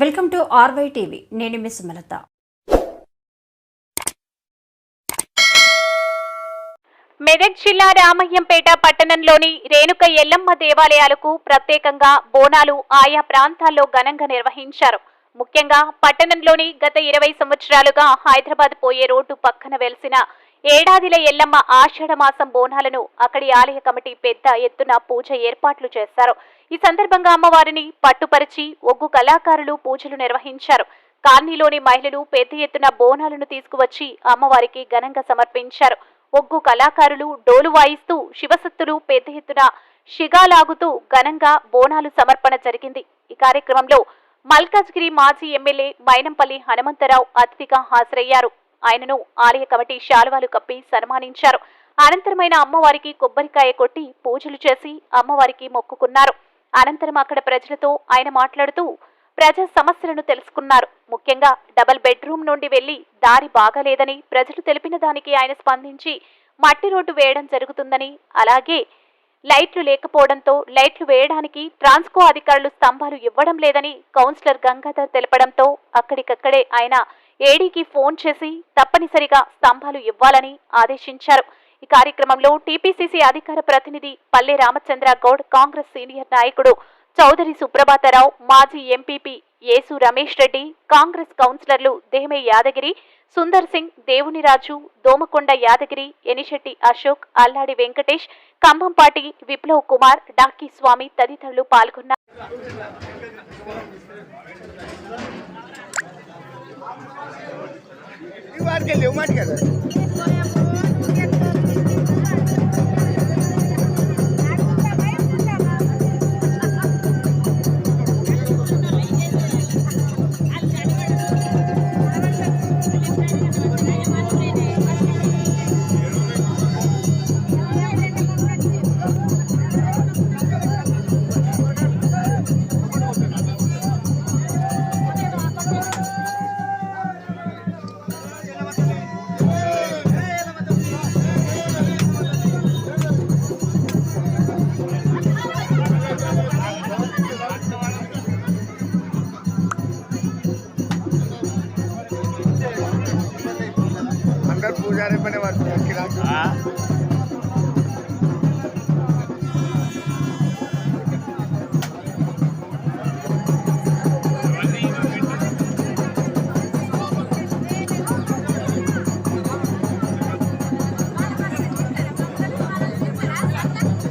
Welcome to RY TV. నేను మీ సుమలత. మెదక్ జిల్లా రామయ్యంపేట పట్టణంలోని రేణుక ఎల్లమ్మ దేవాలయాలకు ప్రత్యేకంగా బోనాలు ఆయా ప్రాంతాల్లో ఘనంగా నిర్వహించారు. ముఖ్యంగా పట్టణంలోని గత 20 సంవత్సరాలుగా హైదరాబాద్ పోయే రోడ్డు పక్కన వెలిసిన ఏడాదిల ఎల్లమ్మ ఆషాఢ మాసం బోనాలను అక్కడి ఆలయ కమిటీ పెద్ద ఎత్తున పూజ ఏర్పాట్లు చేశారు. ఈ సందర్భంగా అమ్మవారిని పట్టుపరిచి ఒగ్గు కళాకారులు పూజలు నిర్వహించారు. కాలనీలోని మహిళలు పెద్ద ఎత్తున బోనాలను తీసుకువచ్చి అమ్మవారికి ఘనంగా సమర్పించారు. ఒగ్గు కళాకారులు డోలు వాయిస్తూ శివసత్తులు పెద్ద ఎత్తున షిగాలాగుతూ ఘనంగా బోనాలు సమర్పణ జరిగింది. ఈ కార్యక్రమంలో మల్కాజ్గిరి మాజీ ఎమ్మెల్యే మైనంపల్లి హనుమంతరావు అతిథిగా హాజరయ్యారు. ఆయనను ఆలయ కమిటీ శాలువాలు కప్పి సన్మానించారు. అనంతరమైన అమ్మవారికి కొబ్బరికాయ కొట్టి పూజలు చేసి అమ్మవారికి మొక్కుకున్నారు. అనంతరం అక్కడ ప్రజలతో ఆయన మాట్లాడుతూ ప్రజా సమస్యలను తెలుసుకున్నారు. ముఖ్యంగా డబుల్ బెడ్రూమ్ నుండి వెళ్లి దారి బాగాలేదని ప్రజలు తెలిపిన దానికి ఆయన స్పందించి మట్టి రోడ్డు వేయడం జరుగుతుందని, అలాగే లైట్లు లేకపోవడంతో లైట్లు వేయడానికి ట్రాన్స్కో అధికారులు స్తంభాలు ఇవ్వడం లేదని కౌన్సిలర్ గంగాధర్ తెలపడంతో అక్కడికక్కడే ఆయన ఏడీకి ఫోన్ చేసి తప్పనిసరిగా స్తంభాలు ఇవ్వాలని ఆదేశించారు. ఈ కార్యక్రమంలో టీపీసీసీ అధికార ప్రతినిధి పల్లె రామచంద్ర గౌడ్, కాంగ్రెస్ సీనియర్ నాయకుడు చౌదరి సుప్రభాతరావు, మాజీ ఎంపీపీ యేసు రమేష్ రెడ్డి, కాంగ్రెస్ కౌన్సిలర్లు దేమే యాదగిరి, సుందర్ సింగ్, దేవునిరాజు, దోమకొండ యాదగిరి, ఎనిశెట్టి అశోక్, అల్లాడి వెంకటేష్, కంభంపాటి విప్లవ్ కుమార్, డాకీ స్వామి తదితరులు పాల్గొన్నారు. पूजा रे बने